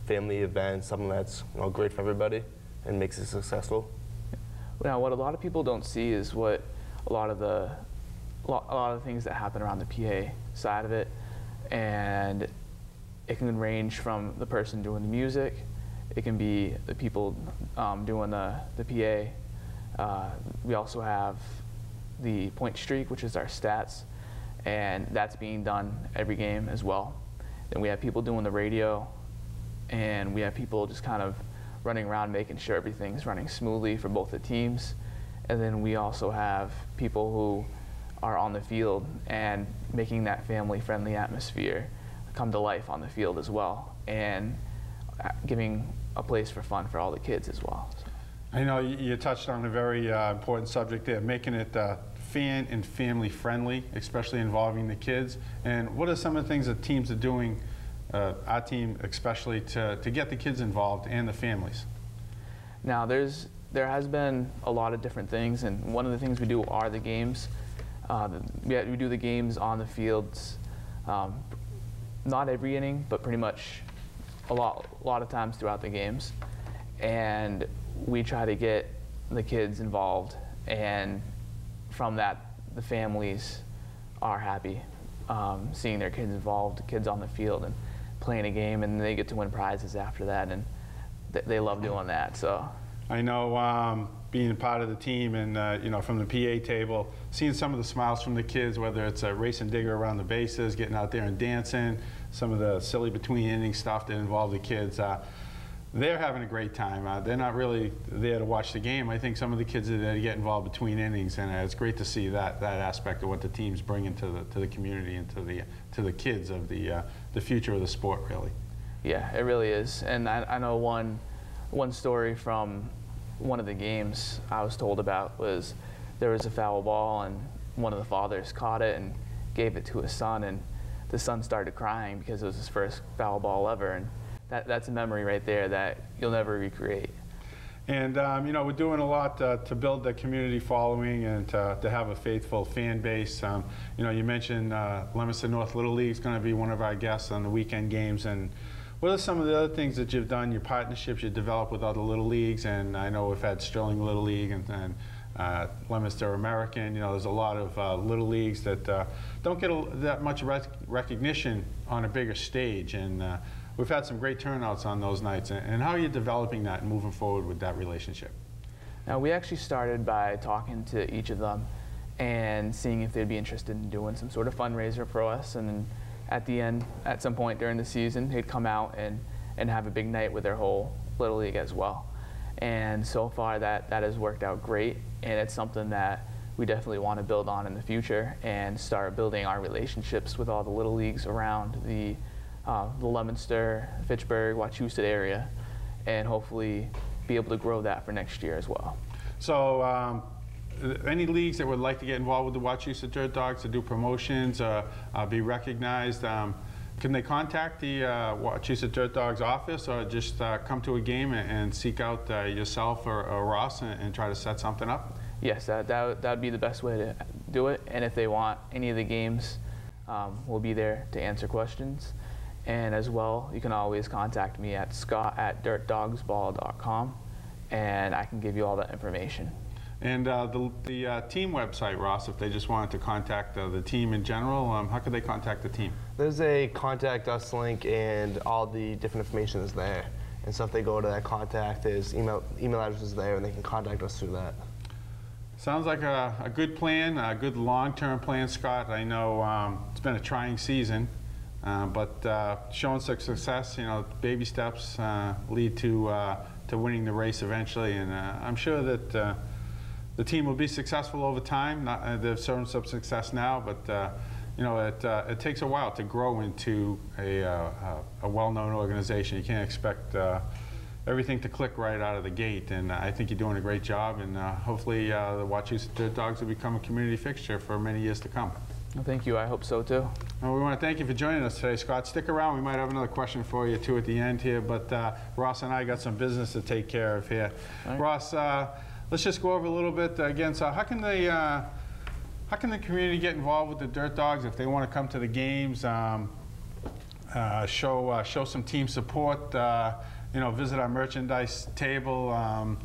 family event, something that's great for everybody and makes it successful. Now, what a lot of people don't see is what a lot of the things that happen around the PA side of it, and it can range from the person doing the music, it can be the people doing the PA. We also have the point streak, which is our stats, and that's being done every game as well. Then we have people doing the radio, and we have people just kind of running around making sure everything's running smoothly for both the teams. And then we also have people who are on the field and making that family-friendly atmosphere come to life on the field as well, and giving a place for fun for all the kids as well. So. I know you touched on a very important subject there, making it fan and family friendly, especially involving the kids. And what are some of the things that teams are doing, our team especially, to get the kids involved and the families? Now there has been a lot of different things, and one of the things we do are the games. We do the games on the fields, not every inning, but pretty much a lot of times throughout the games. And we try to get the kids involved, and from that, the families are happy seeing their kids involved, kids on the field and playing a game, and they get to win prizes after that, and they love doing that. So I know being part of the team and from the PA table, seeing some of the smiles from the kids, whether it's a race and digger around the bases, getting out there and dancing, some of the silly between inning stuff that involve the kids. They're having a great time. They're not really there to watch the game. I think some of the kids are there to get involved between innings, and it's great to see that aspect of what the team's bringing to the community and to the kids of the future of the sport, really. Yeah, it really is. And I know one story from one of the games I was told about was there was a foul ball, and one of the fathers caught it and gave it to his son, and the son started crying because it was his first foul ball ever. And that's a memory right there that you'll never recreate. And we're doing a lot to build the community following and to have a faithful fan base. You mentioned Leominster North Little League is going to be one of our guests on the weekend games. And what are some of the other things that you've done, your partnerships you developed with other Little Leagues? And I know we've had Sterling Little League and Leominster American. There's a lot of Little Leagues that don't get that much recognition on a bigger stage. And we've had some great turnouts on those nights. And how are you developing that and moving forward with that relationship? Now, we actually started by talking to each of them and seeing if they'd be interested in doing some sort of fundraiser for us. And then at the end, at some point during the season, they'd come out and have a big night with their whole Little League as well. And so far that has worked out great, and it's something that we definitely want to build on in the future and start building our relationships with all the Little Leagues around the Leominster, Fitchburg, Wachusett area, and hopefully be able to grow that for next year as well. So any leagues that would like to get involved with the Wachusett Dirt Dogs to do promotions, be recognized, can they contact the Wachusett Dirt Dogs office, or just come to a game and seek out yourself or Ross and try to set something up? Yes, that would be the best way to do it. And if they want any of the games, we'll be there to answer questions. And as well, you can always contact me at scott@dirtdogsball.com, and I can give you all that information. And the team website, Ross, if they just wanted to contact the team in general, how could they contact the team? There's a contact us link, and all the different information is there. And so if they go to that contact, his email address is there, and they can contact us through that. Sounds like a good plan, a good long-term plan, Scott. I know it's been a trying season, but showing success, baby steps lead to winning the race eventually, and I'm sure that the team will be successful over time. They've shown some success now, but it takes a while to grow into a well-known organization. You can't expect everything to click right out of the gate, and I think you're doing a great job, and hopefully the Wachusett Dirt Dogs will become a community fixture for many years to come. Well, thank you. I hope so too. Well, we want to thank you for joining us today, Scott. Stick around. We might have another question for you too at the end here, but Ross and I got some business to take care of here. Right. Ross, let's just go over a little bit again. So how can the community get involved with the Dirt Dogs if they want to come to the games? show some team support. Visit our merchandise table.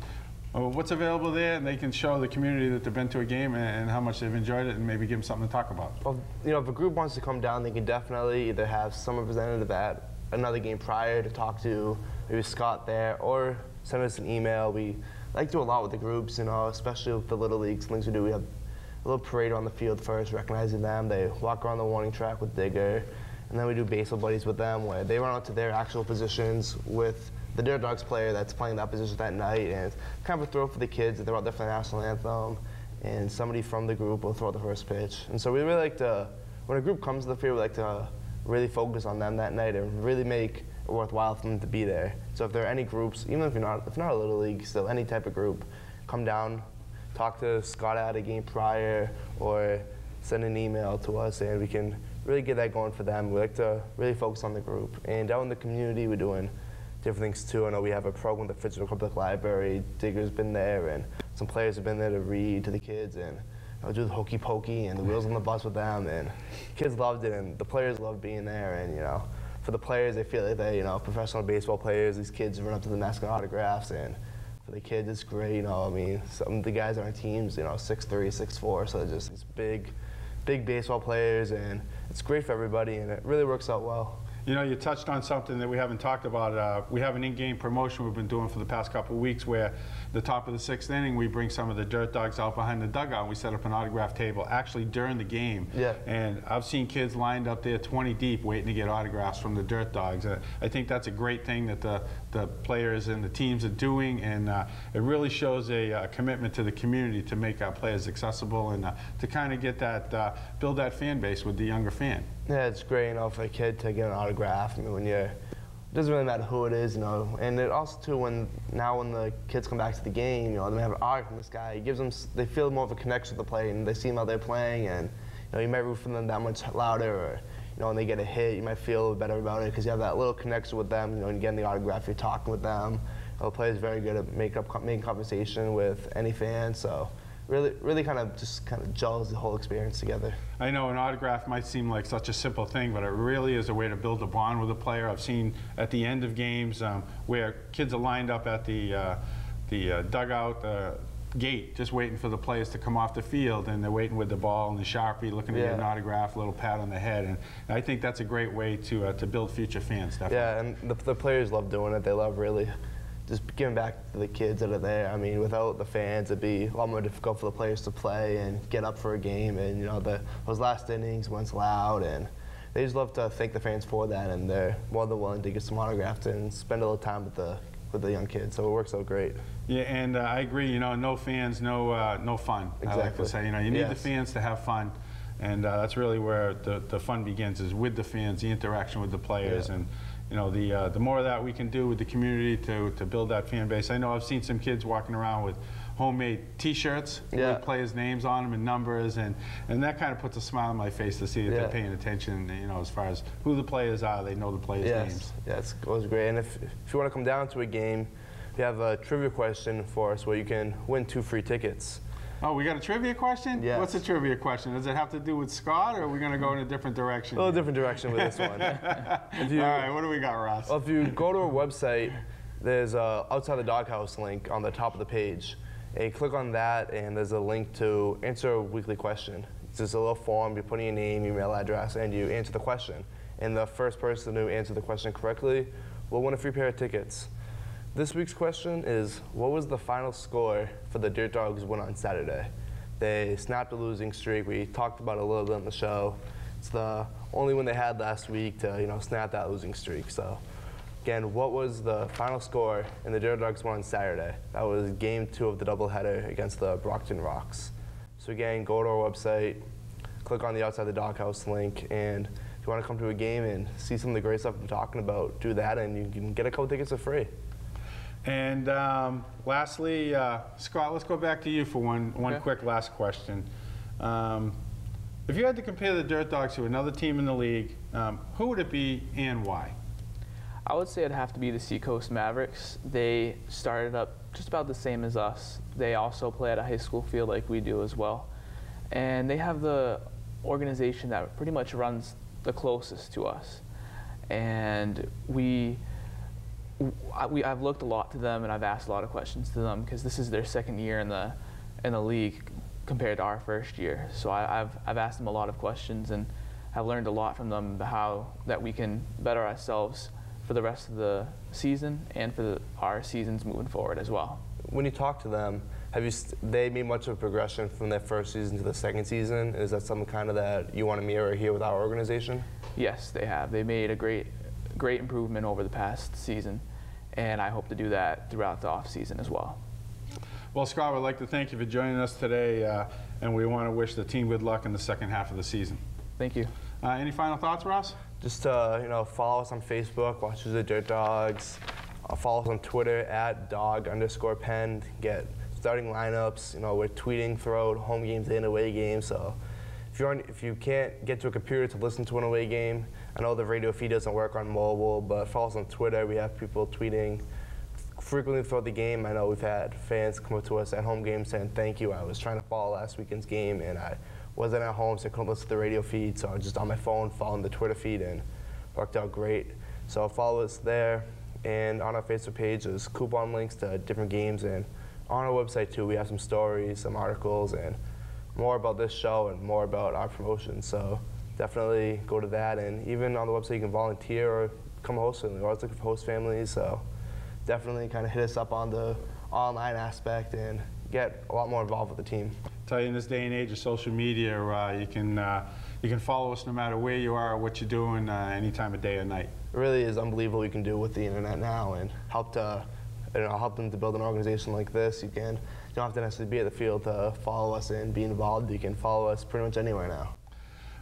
What's available there, and they can show the community that they've been to a game and how much they've enjoyed it, and maybe give them something to talk about. Well, if a group wants to come down, they can definitely either have some representative at another game prior to talk to maybe Scott there, or send us an email. We like to do a lot with the groups, especially with the Little Leagues things we do. We have a little parade on the field first, recognizing them. They walk around the warning track with Digger, and then we do baseball buddies with them, where they run out to their actual positions with the Dawgs player that's playing that position that night, and it's kind of a throw for the kids that they're out there for the national anthem, and somebody from the group will throw the first pitch. And so we really like to, when a group comes to the field, we like to really focus on them that night and really make it worthwhile for them to be there. So if there are any groups, even if you're not a Little League, still any type of group, come down, talk to Scott at a game prior, or send an email to us, and we can really get that going for them. We like to really focus on the group. And out in the community, we're doing different things too. I know we have a program at the Fitzgerald Public Library. Digger's been there, and some players have been there to read to the kids, and do the hokey pokey and the wheels on the bus with them, and kids loved it, and the players loved being there. And for the players, they feel like they, professional baseball players. These kids run up to the mascot autographs, and for the kids, it's great. Some of the guys on our teams, 6'3", 6'4", so they're just these big baseball players, and it's great for everybody, and it really works out well. You touched on something that we haven't talked about. We have an in-game promotion we've been doing for the past couple of weeks, where the top of the 6th inning, we bring some of the Dirt Dogs out behind the dugout, and we set up an autograph table actually during the game. Yeah. And I've seen kids lined up there 20 deep waiting to get autographs from the Dirt Dogs. I think that's a great thing that the players and the teams are doing, and it really shows a commitment to the community to make our players accessible, and to kind of get that, build that fan base with the younger fan. Yeah, it's great, for a kid to get an autograph. It doesn't really matter who it is, And it also too, when the kids come back to the game, they have an autograph from this guy. It gives them, they feel more of a connection with the play, and they see him out there playing, and you might root for them that much louder, or when they get a hit, you might feel better about it because you have that little connection with them. And getting the autograph, you're talking with them. The player's very good at making conversation with any fan, so. Really kind of gels the whole experience together. I know an autograph might seem like such a simple thing, but it really is a way to build a bond with a player. I've seen at the end of games where kids are lined up at the dugout gate, just waiting for the players to come off the field, and they're waiting with the ball and the Sharpie, looking to get an autograph, a little pat on the head, and I think that's a great way to build future fans. Definitely. Yeah, and the players love doing it. They love really just giving back to the kids that are there. Without the fans, it'd be a lot more difficult for the players to play and get up for a game. And those last innings when it's loud, and they just love to thank the fans for that. And they're more than willing to get some autographs and spend a little time with the young kids. So it works out great. Yeah, and I agree. No fans, no fun. Exactly. I like to say. You need the fans to have fun, and that's really where the fun begins, is with the fans, the interaction with the players, and. The more of that we can do with the community to build that fan base. I know I've seen some kids walking around with homemade T-shirts with players' names on them and numbers, and that kind of puts a smile on my face to see that they're paying attention. As far as who the players are, they know the players' names. Yes, it was great. And if you want to come down to a game, we have a trivia question for us where you can win 2 free tickets. Oh, we got a trivia question? Yes. What's a trivia question? Does it have to do with Scott, or are we going to go in a different direction? A little different direction with this one. All right, what do we got, Ross? Well, if you go to our website, there's a Outside the Doghouse link on the top of the page. And you click on that, and there's a link to answer a weekly question. It's just a little form. You put in your name, email address, and you answer the question. And the first person to answer the question correctly will win a free pair of tickets. This week's question is, what was the final score for the Dirt Dogs win on Saturday? They snapped a losing streak. We talked about it a little bit on the show. It's the only win they had last week to snap that losing streak. So again, what was the final score in the Dirt Dogs won on Saturday? That was game 2 of the doubleheader against the Brockton Rocks. So again, go to our website, click on the Outside the Doghouse link, and if you want to come to a game and see some of the great stuff I'm talking about, do that, and you can get a couple tickets for free. And lastly, Scott, let's go back to you for one quick last question. If you had to compare the Dirt Dogs to another team in the league, who would it be and why? I would say it'd have to be the Seacoast Mavericks. They started up just about the same as us. They also play at a high school field like we do as well. And they have the organization that pretty much runs the closest to us. and I've looked a lot to them, and I've asked a lot of questions to them because this is their second year in the league compared to our first year. So I've asked them a lot of questions, and I've learned a lot from them about how that we can better ourselves for the rest of the season and for our seasons moving forward as well. When you talk to them, they made much of a progression from their first season to the second season? Is that something kind of that you want to mirror here with our organization? Yes, they have. They made a great improvement over the past season, and I hope to do that throughout the off season as well. Well, Scott, we'd like to thank you for joining us today, and we want to wish the team good luck in the second half of the season. Thank you. Any final thoughts, Ross? Just follow us on Facebook, Wachusett Dawgs. Follow us on Twitter at Dawg_pen. Get starting lineups. We're tweeting throughout home games and away games. So if you can't get to a computer to listen to an away game, I know the radio feed doesn't work on mobile, but follow us on Twitter. We have people tweeting frequently throughout the game. I know we've had fans come up to us at home games saying thank you. I was trying to follow last weekend's game, and I wasn't at home, so I couldn't listen to the radio feed. So I was just on my phone following the Twitter feed, and worked out great. So follow us there. And on our Facebook page, there's coupon links to different games. And on our website, too, we have some stories, some articles, and more about this show and more about our promotion. So definitely go to that. And even on the website, you can volunteer or become a host family. We're always looking for host families. So definitely kind of hit us up on the online aspect and get a lot more involved with the team. I tell you, in this day and age of social media, you can follow us no matter where you are or what you're doing any time of day or night. It really is unbelievable what you can do with the internet now, and help them to build an organization like this. You don't have to necessarily be at the field to follow us and be involved. You can follow us pretty much anywhere now.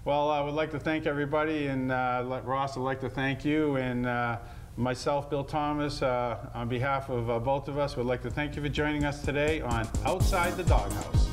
Well, I would like to thank everybody, and Ross, I'd like to thank you, and myself, Bill Thomas, on behalf of both of us, would like to thank you for joining us today on Outside the Doghouse.